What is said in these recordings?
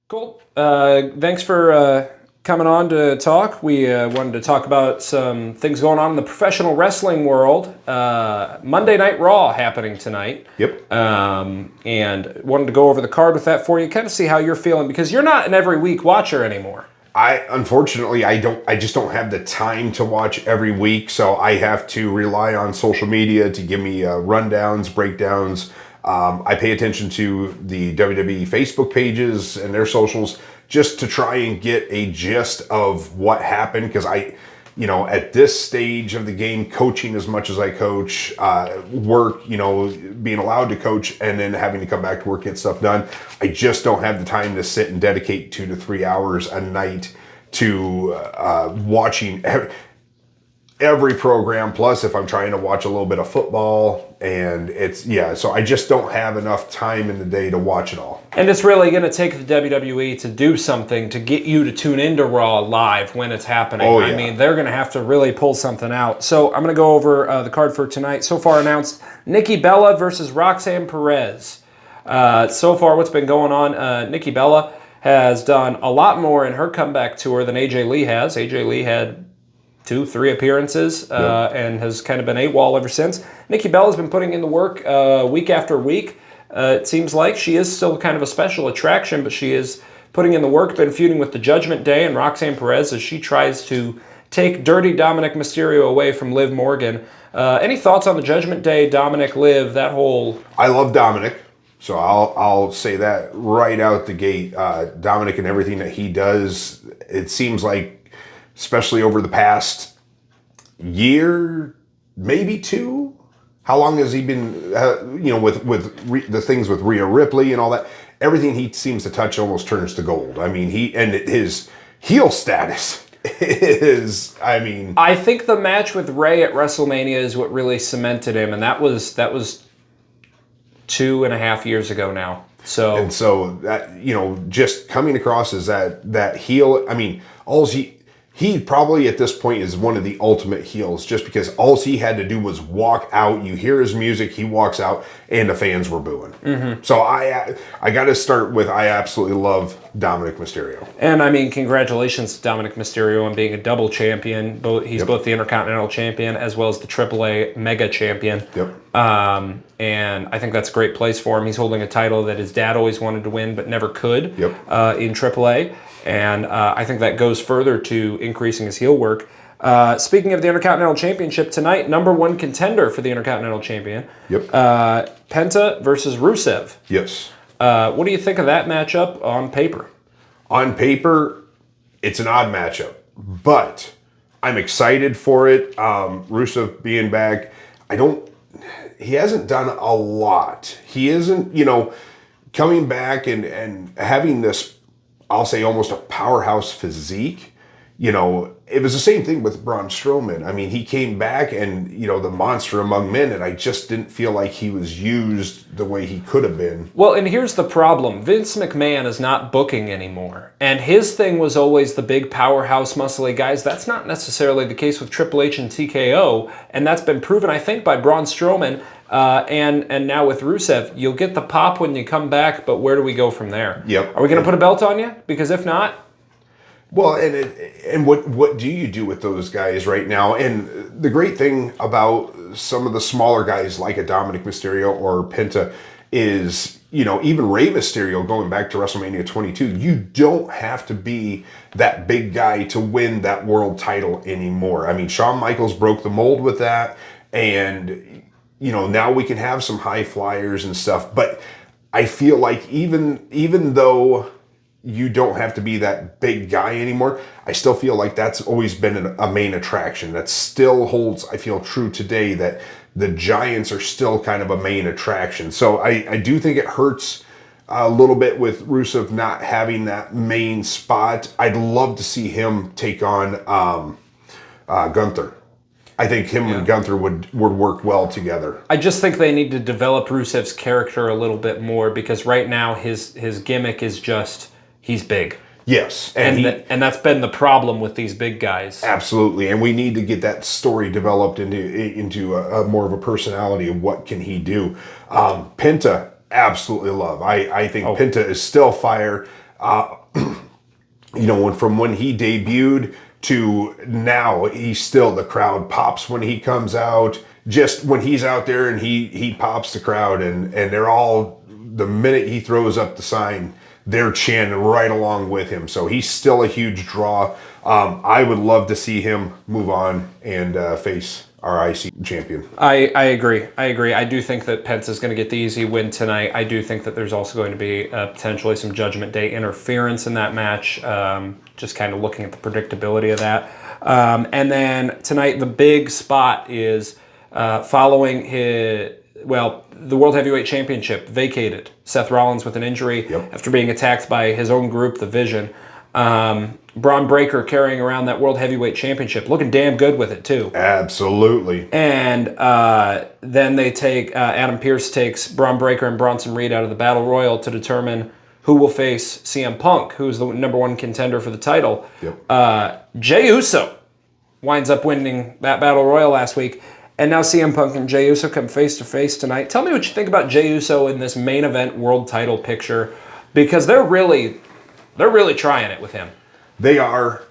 Cool. Thanks for coming on to talk. We wanted to talk about some things going on in the professional wrestling world. Monday Night Raw happening tonight. Yep. And wanted to go over the card with that for you, kind of see how you're feeling, because you're not an every week watcher anymore. Unfortunately I just don't have the time to watch every week, so I have to rely on social media to give me rundowns, breakdowns. I pay attention to the WWE Facebook pages and their socials just to try and get a gist of what happened, because at this stage of the game, coaching as much as I coach, work, being allowed to coach and then having to come back to work, get stuff done. I just don't have the time to sit and dedicate 2 to 3 hours a night to watching every program. Plus, if I'm trying to watch a little bit of football, and so I just don't have enough time in the day to watch it all. And it's really going to take the WWE to do something to get you to tune into Raw live when it's happening. Oh, yeah. I mean, they're going to have to really pull something out. So I'm going to go over the card for tonight. So far announced, Nikki Bella versus Roxanne Perez. So far, what's been going on, Nikki Bella has done a lot more in her comeback tour than AJ Lee has. AJ Lee had 2-3 appearances and has kind of been AWOL ever since. Nikki Bella's been putting in the work week after week. It seems like she is still kind of a special attraction, but she is putting in the work, been feuding with the Judgment Day and Roxanne Perez as she tries to take dirty Dominic Mysterio away from Liv Morgan. Any thoughts on the Judgment Day, Dominic, Liv, that whole... I love Dominic, so I'll say that right out the gate. Dominic and everything that he does, it seems like, especially over the past year, maybe 2. How long has he been, with the things with Rhea Ripley and all that? Everything he seems to touch almost turns to gold. I mean, his heel status is, I think the match with Ray at WrestleMania is what really cemented him, and that was 2.5 years ago now. So that, just coming across as that heel. I mean, he probably at this point is one of the ultimate heels, just because all he had to do was walk out. You hear his music, he walks out, and the fans were booing. Mm-hmm. So I got to start with, I absolutely love Dominic Mysterio. And congratulations to Dominic Mysterio on being a double champion. He's both the Intercontinental Champion as well as the AAA Mega Champion. Yep. And I think that's a great place for him. He's holding a title that his dad always wanted to win but never could in AAA. And I think that goes further to increasing his heel work. Speaking of the Intercontinental Championship tonight, number 1 contender for the Intercontinental Champion. Yep. Penta versus Rusev. Yes. What do you think of that matchup on paper? On paper, it's an odd matchup, but I'm excited for it. Rusev being back, he hasn't done a lot. He isn't, coming back and having this, I'll say, almost a powerhouse physique. It was the same thing with Braun Strowman. I mean, he came back and, the monster among men, and I just didn't feel like he was used the way he could have been. Well, and here's the problem. Vince McMahon is not booking anymore. And his thing was always the big powerhouse muscly guys. That's not necessarily the case with Triple H and TKO. And that's been proven, I think, by Braun Strowman. And now with Rusev, you'll get the pop when you come back, but where do we go from there? Yep. Are we going to put a belt on you? Because if not... Well, and what do you do with those guys right now? And the great thing about some of the smaller guys like a Dominic Mysterio or Penta is, even Rey Mysterio going back to WrestleMania 22, you don't have to be that big guy to win that world title anymore. I mean, Shawn Michaels broke the mold with that, and now we can have some high flyers and stuff. But I feel like even though you don't have to be that big guy anymore, I still feel like that's always been a main attraction. That still holds, I feel, true today, that the Giants are still kind of a main attraction. So I do think it hurts a little bit with Rusev not having that main spot. I'd love to see him take on Gunther. I think him and Gunther would work well together. I just think they need to develop Rusev's character a little bit more, because right now his gimmick is just... he's big. Yes. And that's been the problem with these big guys. Absolutely. And we need to get that story developed into a more of a personality of what can he do. Penta, absolutely love. I think Penta is still fire. From when he debuted to now, he's still, the crowd pops when he comes out. Just when he's out there and he pops the crowd, and they're all, the minute he throws up the sign, they're chanting right along with him. So he's still a huge draw. I would love to see him move on and face our IC champion. I agree. I do think that Pence is going to get the easy win tonight. I do think that there's also going to be potentially some Judgment Day interference in that match, just kind of looking at the predictability of that. And then tonight, the big spot is following the World Heavyweight Championship vacated. Seth Rollins with an injury after being attacked by his own group, The Vision. Braun Breaker carrying around that World Heavyweight Championship, looking damn good with it too. Absolutely. And then they take, Adam Pearce takes Braun Breaker and Bronson Reed out of the Battle Royal to determine who will face CM Punk, who's the #1 contender for the title. Jey Uso winds up winning that Battle Royal last week. And now CM Punk and Jey Uso come face to face tonight. Tell me what you think about Jey Uso in this main event world title picture, because they're really trying it with him. They are.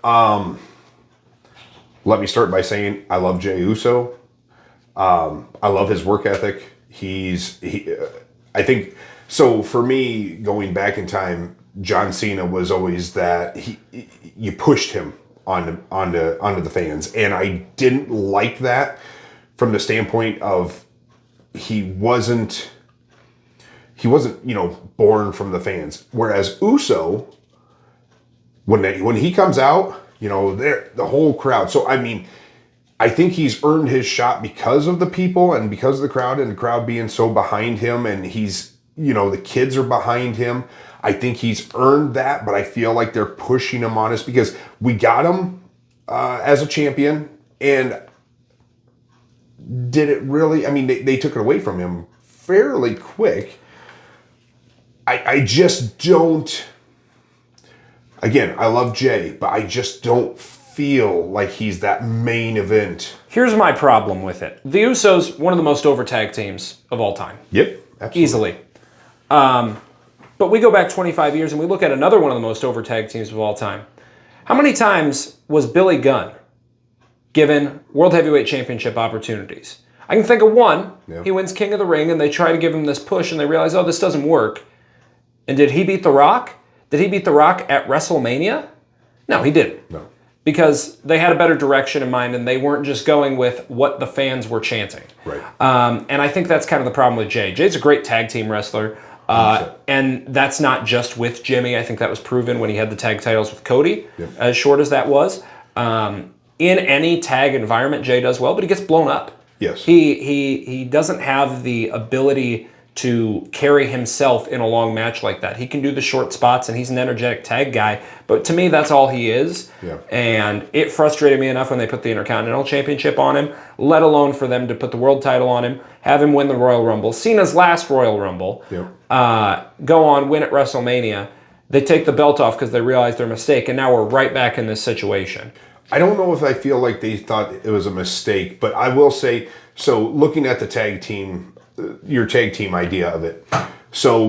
Let me start by saying I love Jey Uso. I love his work ethic. I think so. For me, going back in time, John Cena was always that you pushed him onto the fans, and I didn't like that from the standpoint of he wasn't born from the fans. Whereas Uso, when he comes out, the whole crowd. So I mean, I think he's earned his shot because of the people and because of the crowd, and the crowd being so behind him, and he's, the kids are behind him. I think he's earned that, but I feel like they're pushing him on us because we got him as a champion, and did it really? I mean, they took it away from him fairly quick. I just don't. Again, I love Jey, but I just don't feel like he's that main event. Here's my problem with it. The Usos, one of the most over tag teams of all time. Yep, absolutely. Easily. But we go back 25 years and we look at another one of the most over tag teams of all time. How many times was Billy Gunn given World Heavyweight Championship opportunities? I can think of one. Yeah. He wins King of the Ring and they try to give him this push and they realize, oh, this doesn't work. And did he beat The Rock? Did he beat The Rock at WrestleMania? No, he didn't. No. Because they had a better direction in mind and they weren't just going with what the fans were chanting. Right. And I think that's kind of the problem with Jey. Jey's a great tag team wrestler. And that's not just with Jimmy. I think that was proven when he had the tag titles with Cody, as short as that was. In any tag environment, Jey does well, but he gets blown up. Yes. He doesn't have the ability to carry himself in a long match like that. He can do the short spots, and he's an energetic tag guy, but to me, that's all he is. Yeah. And it frustrated me enough when they put the Intercontinental Championship on him, let alone for them to put the world title on him, have him win the Royal Rumble, Cena's last Royal Rumble, go on, win at WrestleMania. They take the belt off because they realize their mistake, and now we're right back in this situation. I don't know if I feel like they thought it was a mistake, but I will say, so looking at the tag team, your tag team idea of it. So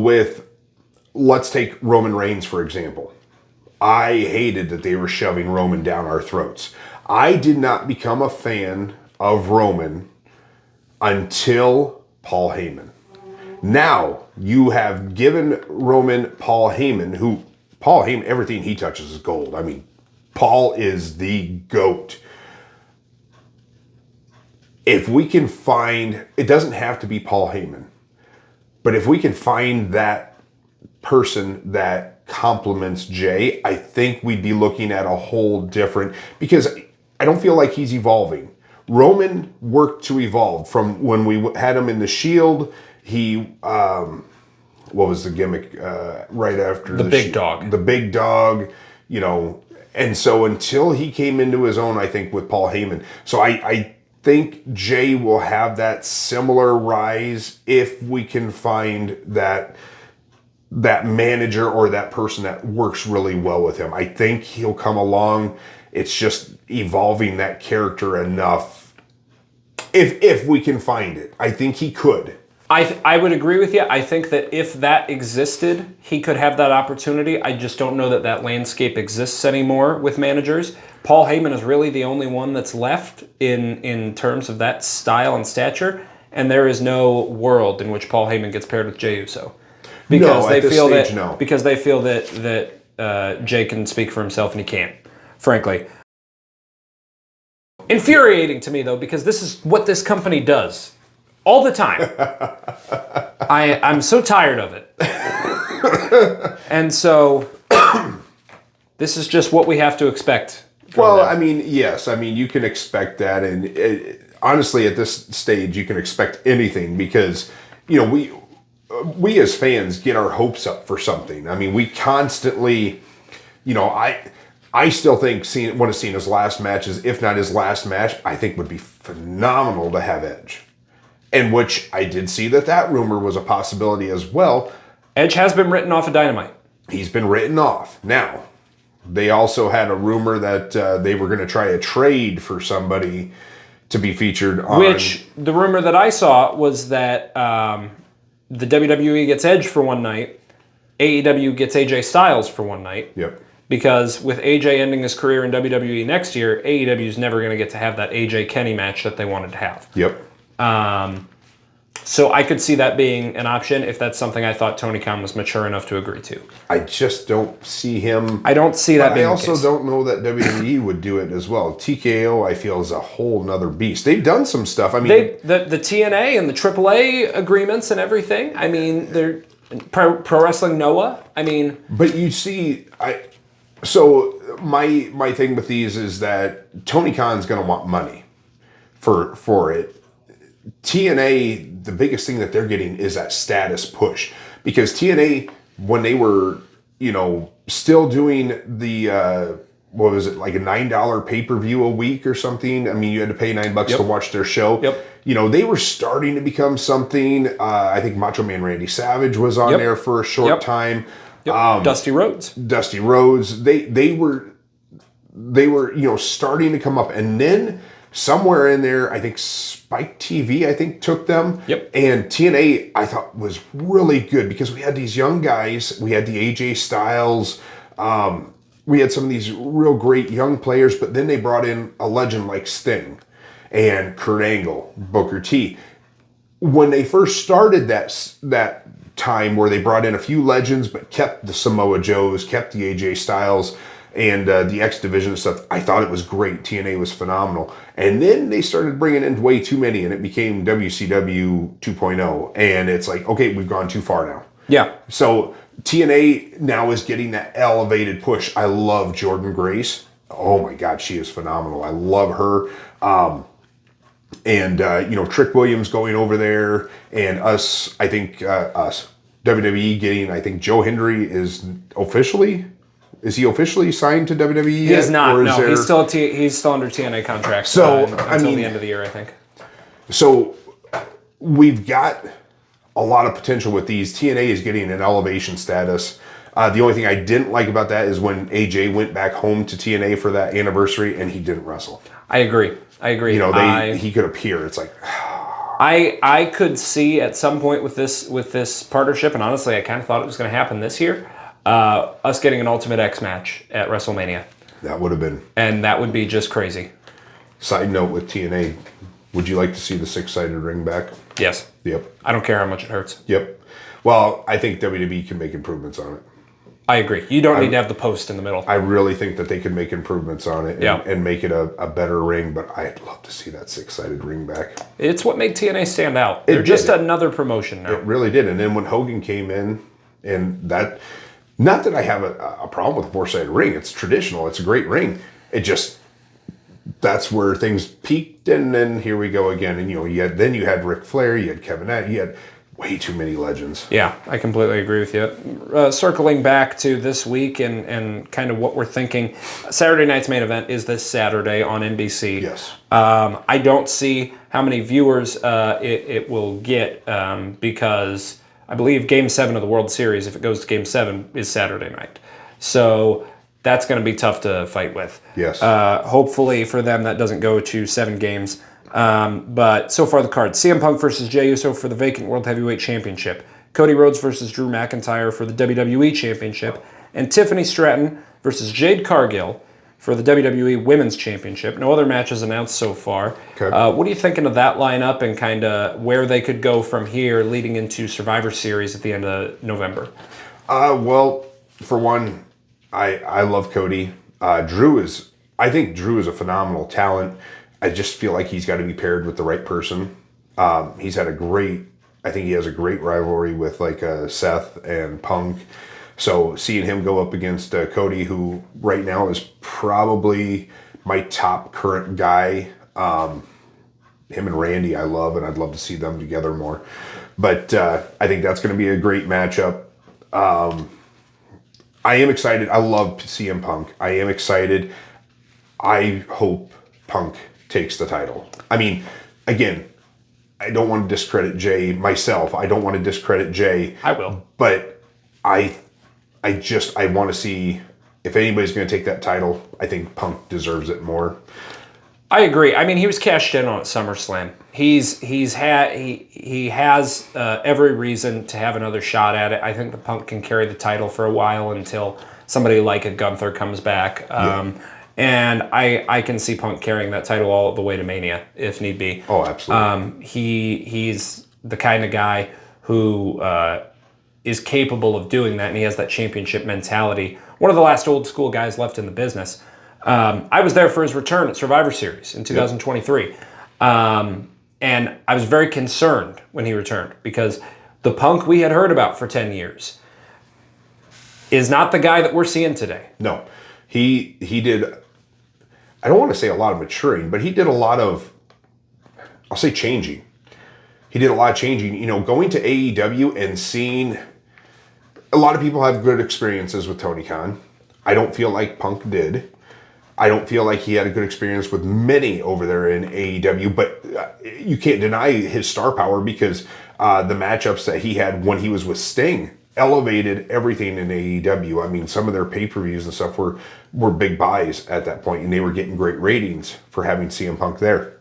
let's take Roman Reigns, for example. I hated that they were shoving Roman down our throats. I did not become a fan of Roman until Paul Heyman. Now, you have given Roman Paul Heyman, everything he touches is gold. I mean, Paul is the GOAT. If we can find, it doesn't have to be Paul Heyman, but if we can find that person that complements Jey, I think we'd be looking at a whole different, because I don't feel like he's evolving. Roman worked to evolve from when we had him in the Shield. He, what was the gimmick right after the big dog? The big dog, and so until he came into his own, I think with Paul Heyman. So I think Jey will have that similar rise if we can find that manager or that person that works really well with him. I think he'll come along. It's just evolving that character enough. If we can find it, I think he could. I would agree with you. I think that if that existed, he could have that opportunity. I just don't know that that landscape exists anymore with managers. Paul Heyman is really the only one that's left in terms of that style and stature, and there is no world in which Paul Heyman gets paired with Jey Uso. Because they feel that because they feel that Jey can speak for himself and he can't, frankly. Infuriating to me though, because this is what this company does. All the time. I'm so tired of it. And so this is just what we have to expect. Well, I mean, yes. I mean, you can expect that. And honestly, at this stage, you can expect anything because, you know, we as fans get our hopes up for something. I mean, we constantly, you know, I still think one of Cena's last matches, if not his last match, I think would be phenomenal to have Edge. In which I did see that rumor was a possibility as well. Edge has been written off of Dynamite. He's been written off. Now, they also had a rumor that they were going to try a trade for somebody to be featured on. Which, the rumor that I saw was that the WWE gets Edge for one night, AEW gets AJ Styles for one night. Yep. Because with AJ ending his career in WWE next year, AEW is never going to get to have that AJ Kenny match that they wanted to have. Yep. So I could see that being an option if that's something I thought Tony Khan was mature enough to agree to. I just don't see him. I don't see that being the case. I also don't know that WWE would do it as well. TKO, I feel, is a whole nother beast. They've done some stuff. I mean, the TNA and the AAA agreements and everything. I mean, they're Pro Wrestling Noah. I mean, but you see, so my thing with these is that Tony Khan's going to want money for it. TNA, the biggest thing that they're getting is that status push. Because TNA, when they were, you know, still doing the, what was it, like a $9 pay-per-view a week or something? I mean, you had to pay $9 to watch their show. Yep. You know, they were starting to become something. I think Macho Man Randy Savage was on there for a short time. Yep. Dusty Rhodes. They were, you know, starting to come up. And then somewhere in there, I think Spike TV, took them. Yep. And TNA, I thought, was really good because we had these young guys. We had the AJ Styles. We had some of these real great young players, but then they brought in a legend like Sting and Kurt Angle, Booker T. When they first started that time where they brought in a few legends, but kept the Samoa Joes, kept the AJ Styles, and the X Division and stuff, I thought it was great. TNA was phenomenal. And then they started bringing in way too many, and it became WCW 2.0. And it's like, okay, we've gone too far now. Yeah. So TNA now is getting that elevated push. I love Jordynne Grace. Oh my God, she is phenomenal. I love her. You know, Trick Williams going over there, and us, WWE getting, I think Joe Hendry is he officially signed to WWE yet? He is not. Or is no, he's still under TNA contract. So until the end of the year, I think. So we've got a lot of potential with these. TNA is getting an elevation status. The only thing I didn't like about that is when AJ went back home to TNA for that anniversary and he didn't wrestle. I agree. You know, he could appear. It's like I could see at some point with this partnership, and honestly, I kind of thought it was going to happen this year. Us getting an Ultimate X match at WrestleMania. That would have been. And that would be just crazy. Side note with TNA, would you like to see the 6-sided ring back? Yes. Yep. I don't care how much it hurts. Yep. Well, I think WWE can make improvements on it. I agree. You don't need to have the post in the middle. I really think that they could make improvements on it and make it a better ring, but I'd love to see that 6-sided ring back. It's what made TNA stand out. They're just another promotion now. It really did. And then when Hogan came in, and that, not that I have a problem with a 4-sided ring. It's traditional. It's a great ring. It just, that's where things peaked, and then here we go again. And, you know, you had Ric Flair, you had Kevin Nash, you had way too many legends. Yeah, I completely agree with you. Circling back to this week and kind of what we're thinking, Saturday night's main event is this Saturday on NBC. Yes. I don't see how many viewers it will get because I believe Game 7 of the World Series, if it goes to Game 7, is Saturday night. So that's going to be tough to fight with. Yes. Hopefully for them that doesn't go to 7 games. But so far the card: CM Punk versus Jey Uso for the vacant World Heavyweight Championship, Cody Rhodes versus Drew McIntyre for the WWE Championship, and Tiffany Stratton versus Jade Cargill for the WWE Women's Championship. No other matches announced so far. Okay. What are you thinking of that lineup and kind of where they could go from here leading into Survivor Series at the end of November? Well, for one, I love Cody. I think Drew is a phenomenal talent. I just feel like he's got to be paired with the right person. He's had I think he has a great rivalry with like Seth and Punk. So seeing him go up against Cody, who right now is probably my top current guy. Him and Randy I love, and I'd love to see them together more. But I think that's going to be a great matchup. I am excited. I love CM Punk. I am excited. I hope Punk takes the title. I mean, again, I don't want to discredit Jay myself. I don't want to discredit Jay. I will. But I want to see if anybody's going to take that title. I think Punk deserves it more. I agree. I mean, he was cashed in on SummerSlam. He has every reason to have another shot at it. I think the Punk can carry the title for a while until somebody like a Gunther comes back. And I can see Punk carrying that title all the way to Mania if need be. Oh, absolutely. He's the kind of guy who is capable of doing that, and he has that championship mentality. One of the last old school guys left in the business. I was there for his return at Survivor Series in 2023. And I was very concerned when he returned because the Punk we had heard about for 10 years is not the guy that we're seeing today. No. He did, I don't want to say a lot of maturing, but he did a lot of, I'll say changing. He did a lot of changing. Going to AEW and seeing, a lot of people have good experiences with Tony Khan. I don't feel like Punk did. I don't feel like he had a good experience with many over there in AEW, but you can't deny his star power because the matchups that he had when he was with Sting elevated everything in AEW. I mean, some of their pay-per-views and stuff were big buys at that point, and they were getting great ratings for having CM Punk there.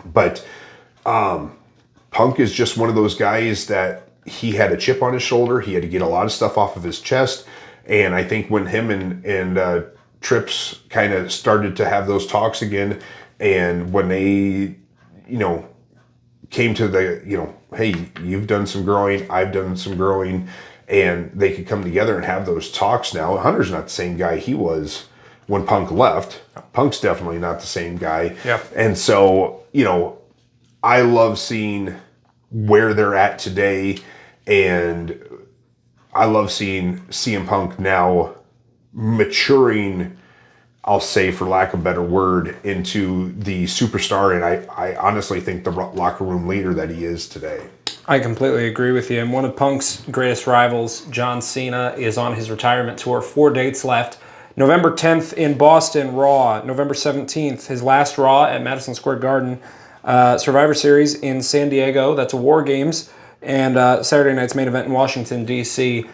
But Punk is just one of those guys that he had a chip on his shoulder. He had to get a lot of stuff off of his chest, and I think when him and Trips kind of started to have those talks again, and when they, came to the, hey, you've done some growing, I've done some growing, and they could come together and have those talks now. Hunter's not the same guy he was when Punk left. Punk's definitely not the same guy. Yeah. And so, I love seeing where they're at today, and I love seeing CM Punk now maturing, I'll say for lack of a better word, into the superstar, and I honestly think the locker room leader that he is today. I completely agree with you. And one of Punk's greatest rivals, John Cena, is on his retirement tour. 4 dates left. November 10th in Boston, Raw. November 17th, his last Raw at Madison Square Garden. Survivor Series in San Diego. That's a War Games. And Saturday night's main event in Washington, D.C.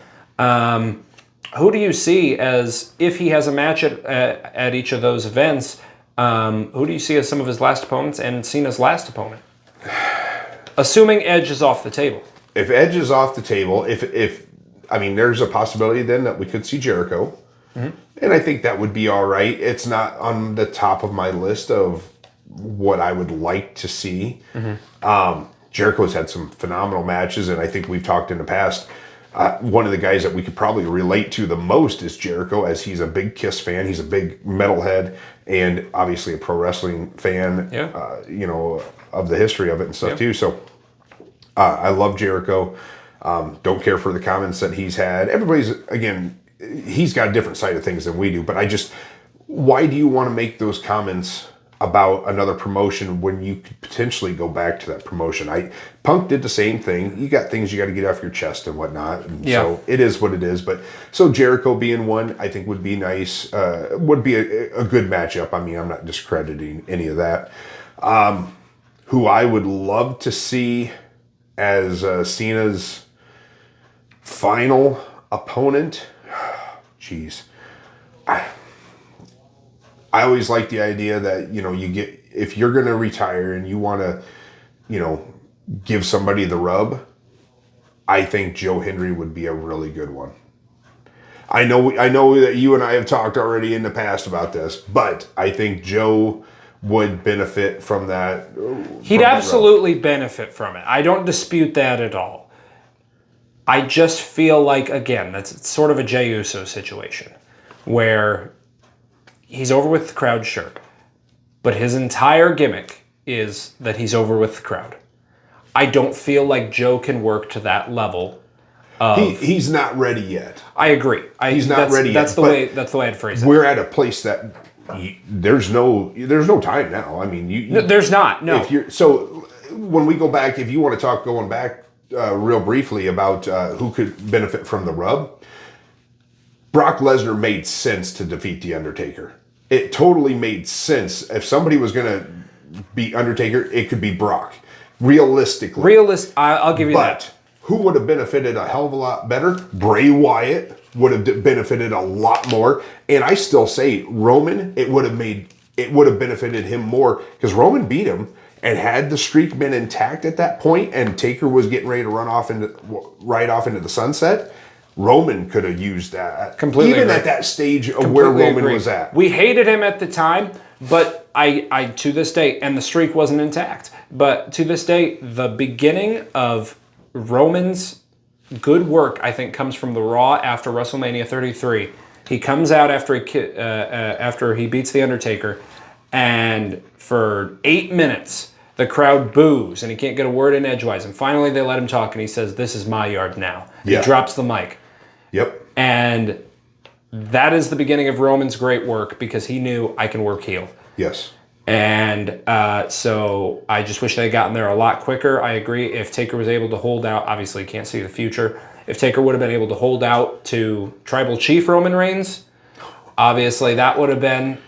Who do you see as, if he has a match at each of those events, who do you see as some of his last opponents and Cena's last opponent? Assuming Edge is off the table. If Edge is off the table, there's a possibility then that we could see Jericho. Mm-hmm. And I think that would be all right. It's not on the top of my list of what I would like to see. Mm-hmm. Jericho's had some phenomenal matches, and I think we've talked in the past. One of the guys that we could probably relate to the most is Jericho, as he's a big Kiss fan. He's a big metalhead and obviously a pro wrestling fan, of the history of it and stuff too. So I love Jericho. Don't care for the comments that he's had. He's got a different side of things than we do, but why do you want to make those comments about another promotion when you could potentially go back to that promotion? Punk did the same thing. You got things you got to get off your chest and whatnot. And so it is what it is. But so Jericho being one, I think would be nice. Would be a good matchup. I mean, I'm not discrediting any of that. Who I would love to see as Cena's final opponent. Jeez. I always like the idea that, you get if you're going to retire and you want to, give somebody the rub, I think Joe Hendry would be a really good one. I know that you and I have talked already in the past about this, but I think Joe would benefit from that. He'd absolutely benefit from it. I don't dispute that at all. I just feel like, again, that's sort of a Jey Uso situation where he's over with the crowd, sure, but his entire gimmick is that he's over with the crowd. I don't feel like Joe can work to that level. He's not ready yet. I agree. He's not ready yet. That's the way I'd phrase it. We're at a place that there's no time now. I mean, there's not. No. So when we go back, if you want to talk going back real briefly about who could benefit from the rub, Brock Lesnar made sense to defeat The Undertaker. It totally made sense. If somebody was going to be Undertaker, it could be Brock. Realistically. I'll give you that. But who would have benefited a hell of a lot better? Bray Wyatt would have benefited a lot more. And I still say Roman, it would have benefited him more because Roman beat him, and had the streak been intact at that point and Taker was getting ready to run off right off into the sunset, Roman could have used that. Completely even agree. At that stage of where Roman agree. was at. We hated him at the time, but I to this day, and the streak wasn't intact, but to this day, the beginning of Roman's good work, I think, comes from the Raw after WrestleMania 33. He comes out after he beats The Undertaker, and for 8 minutes, the crowd boos, and he can't get a word in edgewise. And finally, they let him talk, and he says, "This is my yard now." Yeah. He drops the mic. Yep. And that is the beginning of Roman's great work because he knew I can work heel. Yes. And so I just wish they had gotten there a lot quicker. I agree. If Taker was able to hold out, obviously you can't see the future. If Taker would have been able to hold out to Tribal Chief Roman Reigns, obviously that would have been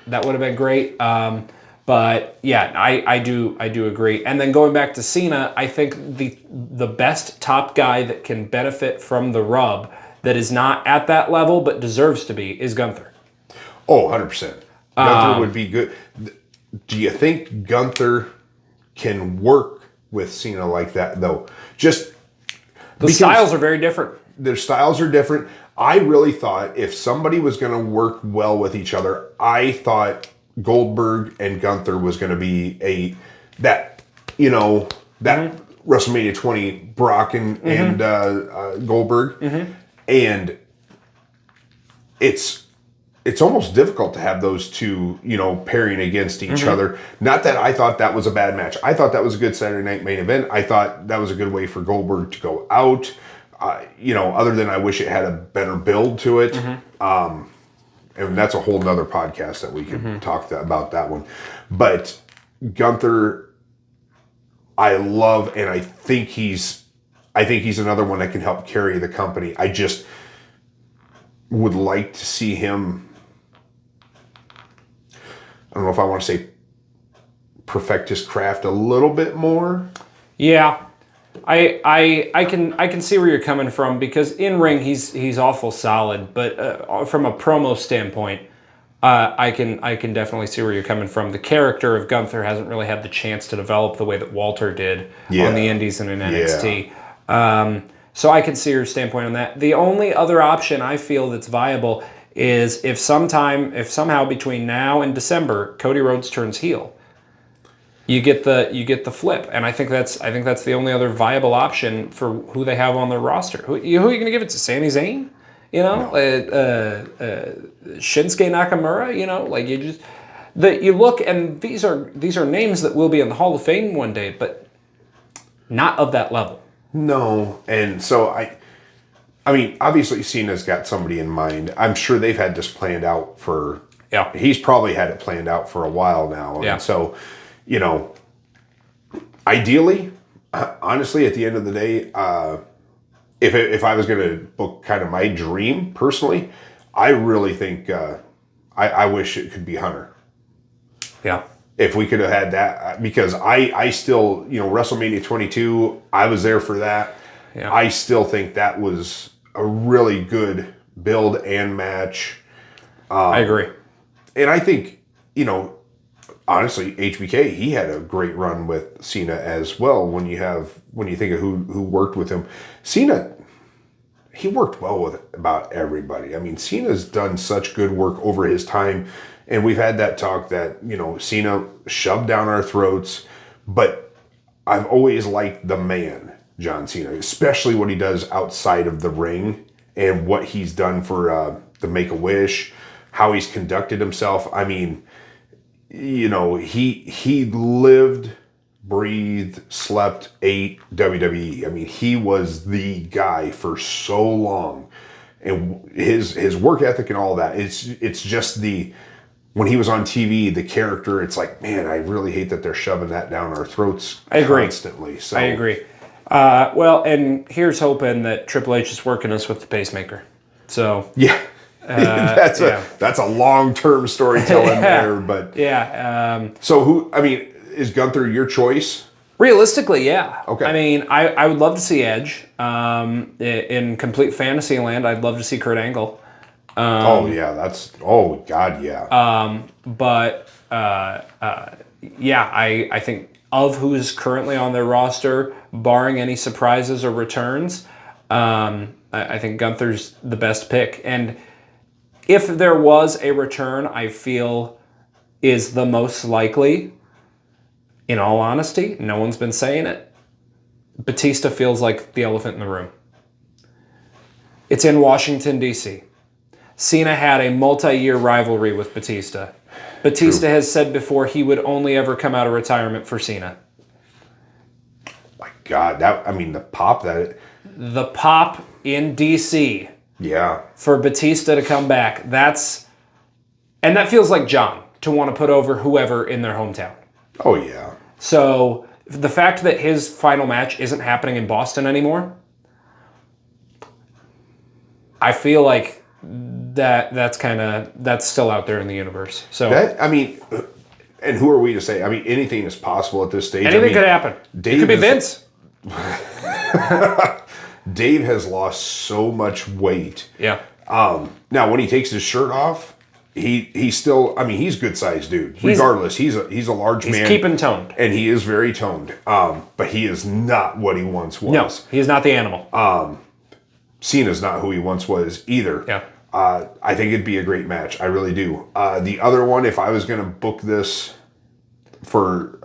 great. But yeah, I do agree. And then going back to Cena, I think the best top guy that can benefit from the rub that is not at that level but deserves to be is Gunther. Oh, 100%. Gunther would be good. Do you think Gunther can work with Cena like that, though? Just the styles are very different. Their styles are different. I really thought if somebody was going to work well with each other, I thought Goldberg and Gunther was going to be that WrestleMania 20 Brock and Goldberg. Mm-hmm. And it's almost difficult to have those two, pairing against each other. Not that I thought that was a bad match. I thought that was a good Saturday night main event. I thought that was a good way for Goldberg to go out. Other than I wish it had a better build to it. Mm-hmm. And that's a whole nother podcast that we could talk about that one. But Gunther, I love, and I think he's another one that can help carry the company. I just would like to see him, I don't know if I want to say perfect his craft a little bit more. Yeah. I can see where you're coming from because in ring he's awful solid, but from a promo standpoint, I can definitely see where you're coming from. The character of Gunther hasn't really had the chance to develop the way that Walter did on the Indies and in NXT. Yeah. So I can see your standpoint on that. The only other option I feel that's viable is if somehow between now and December, Cody Rhodes turns heel. You get the flip, and I think that's the only other viable option for who they have on their roster. Who are you going to give it to? Sami Zayn? No. Shinsuke Nakamura? You look, and these are names that will be in the Hall of Fame one day, but not of that level. No, and so I mean, obviously Cena's got somebody in mind. I'm sure they've had this planned out for. Yeah. He's probably had it planned out for a while now, and so. Ideally, honestly, at the end of the day, if I was going to book kind of my dream personally, I really think I wish it could be Hunter. Yeah. If we could have had that, because I still, WrestleMania 22, I was there for that. Yeah. I still think that was a really good build and match. I agree. And I think, honestly, HBK, he had a great run with Cena as well. When you think of who worked with him, Cena, he worked well with about everybody. I mean, Cena's done such good work over his time, and we've had that talk that Cena shoved down our throats, but I've always liked the man, John Cena, especially what he does outside of the ring and what he's done for the Make-A-Wish, how he's conducted himself. I mean, he lived, breathed, slept, ate WWE. I mean, he was the guy for so long, and his work ethic and all that. It's just when he was on TV, the character. It's like, man, I really hate that they're shoving that down our throats constantly. So I agree. Well, and here's hoping that Triple H is working us with the pacemaker. So yeah. That's a long-term storytelling there, but so is Gunther your choice? Realistically, yeah. Okay. I mean, I would love to see Edge. In complete fantasy land, I'd love to see Kurt Angle. Oh God, yeah. But I think of who's currently on their roster, barring any surprises or returns, I think Gunther's the best pick. And if there was a return, I feel is the most likely, in all honesty, no one's been saying it, Batista feels like the elephant in the room. It's in Washington, D.C. Cena had a multi-year rivalry with Batista. Batista has said before he would only ever come out of retirement for Cena. My God, the pop in D.C. Yeah. for Batista to come back, that feels like John to want to put over whoever in their hometown. Oh, yeah. So the fact that his final match isn't happening in Boston anymore, I feel like that's still out there in the universe. So and who are we to say? I mean, anything is possible at this stage. Anything could happen. It could be Vince. Dave has lost so much weight. Yeah. Now when he takes his shirt off, he's still. I mean, he's a good sized dude. Regardless, he's a large man. He's keeping toned, and he is very toned. But he is not what he once was. No, he's not the animal. Cena's not who he once was either. Yeah. I think it'd be a great match. I really do. The other one, if I was going to book this for,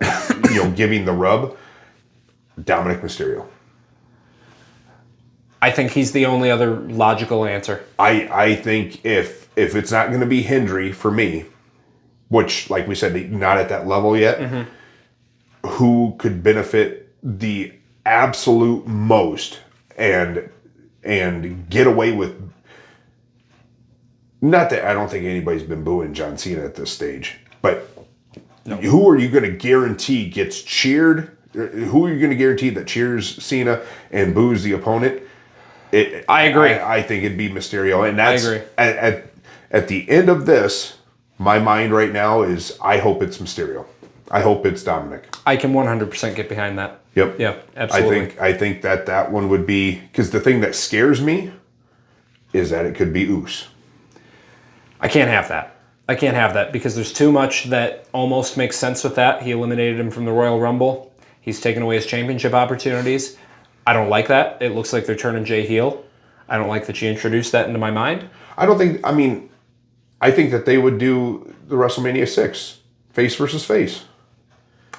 giving the rub, Dominic Mysterio. I think he's the only other logical answer. I think if it's not going to be Hendry for me, which, like we said, not at that level yet, who could benefit the absolute most and get away with. Not that I don't think anybody's been booing John Cena at this stage, but who are you going to guarantee gets cheered? Who are you going to guarantee that cheers Cena and boos the opponent? I agree. I think it'd be Mysterio, and that's I agree. At the end of this, my mind right now is I hope it's Mysterio. I hope it's Dominic. I can 100% get behind that. Yep. Yeah, absolutely. I think that one would be, because the thing that scares me is that it could be Uso. I can't have that because there's too much that almost makes sense with that. He eliminated him from the Royal Rumble. He's taken away his championship opportunities. I don't like that. It looks like they're turning Jay heel. I don't like that you introduced that into my mind. I think that they would do the WrestleMania 6, face versus face.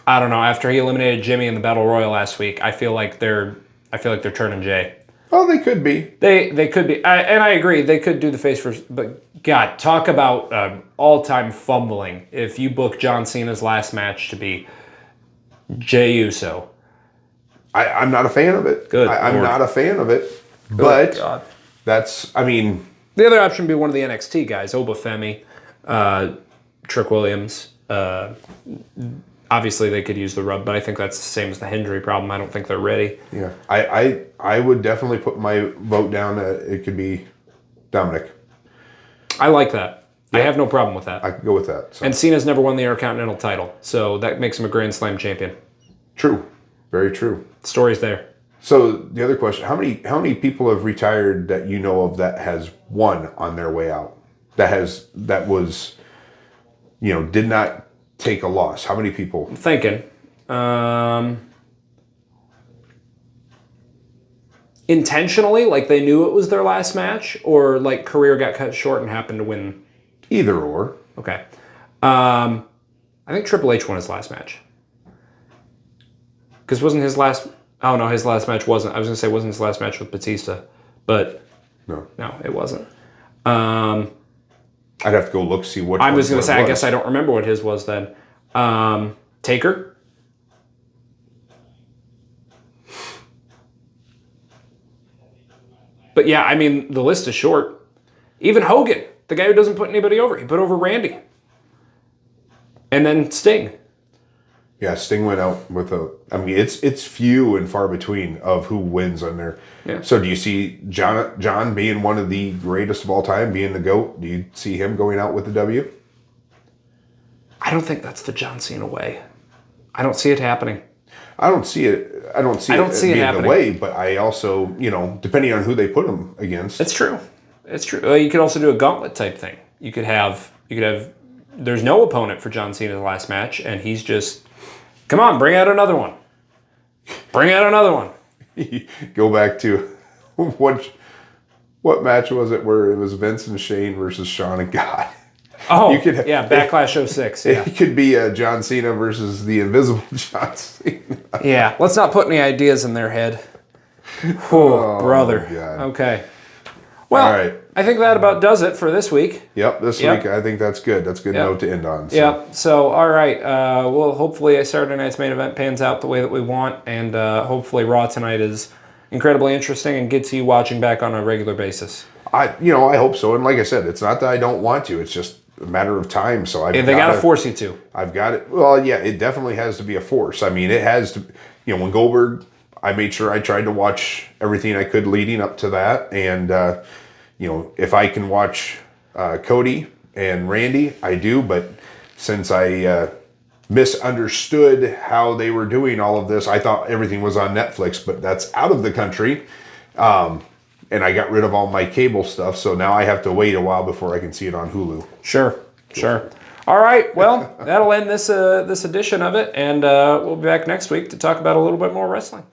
I don't know. After he eliminated Jimmy in the Battle Royal last week, I feel like they're turning Jay. Oh, they could be. They could be. And I agree. They could do the face versus. But God, talk about all-time fumbling. If you book John Cena's last match to be Jey Uso. I'm not a fan of it. Good. I'm not a fan of it. Good but God. The other option would be one of the NXT guys, Obafemi, Trick Williams. Obviously, they could use the rub, but I think that's the same as the Hendry problem. I don't think they're ready. Yeah, I would definitely put my vote down that it could be Dominic. I like that. Yeah. I have no problem with that. I could go with that. So. And Cena's never won the Intercontinental title, so that makes him a Grand Slam champion. True. Very true. Story's there. So the other question, how many people have retired that you know of that has won on their way out? That was did not take a loss? How many people? I'm thinking. Intentionally, like they knew it was their last match, or like career got cut short and happened to win? Either or. Okay. I think Triple H won his last match. Because wasn't his last... Oh, no, his last match wasn't. I was going to say wasn't his last match with Batista. But no, it wasn't. I'd have to go look, see what I was going to say, I guess I don't remember what his was then. Taker? But yeah, I mean, the list is short. Even Hogan, the guy who doesn't put anybody over, he put over Randy. And then Sting. Yeah, Sting went out with a... I mean, it's few and far between of who wins on there. Yeah. So do you see John being one of the greatest of all time, being the GOAT? Do you see him going out with the W? I don't think that's the John Cena way. I don't see it happening. I don't see it being the way, but I also, depending on who they put him against. It's true. It's true. You could also do a gauntlet type thing. You could have, there's no opponent for John Cena's last match, and he's just, come on, bring out another one. Bring out another one. Go back to what match was it where it was Vince and Shane versus Shawn and God? Oh, Backlash 06. Yeah. It could be John Cena versus the Invisible John Cena. Yeah, let's not put any ideas in their head. Oh, brother. God. Okay. Well, all right. I think that about does it for this week. Yep, this week I think that's good. That's a good note to end on. So. Yep. So, all right. Well, hopefully Saturday night's main event pans out the way that we want, and hopefully Raw tonight is incredibly interesting and gets you watching back on a regular basis. I hope so. And like I said, it's not that I don't want to. It's just a matter of time. So they got to force you to. I've got it. Well, yeah, it definitely has to be a force. I mean, it has to. When Goldberg, I made sure I tried to watch everything I could leading up to that, and if I can watch Cody and Randy, I do. But since I misunderstood how they were doing all of this, I thought everything was on Netflix, but that's out of the country. And I got rid of all my cable stuff, so now I have to wait a while before I can see it on Hulu. Sure. All right, well, that'll end this edition of it, and we'll be back next week to talk about a little bit more wrestling.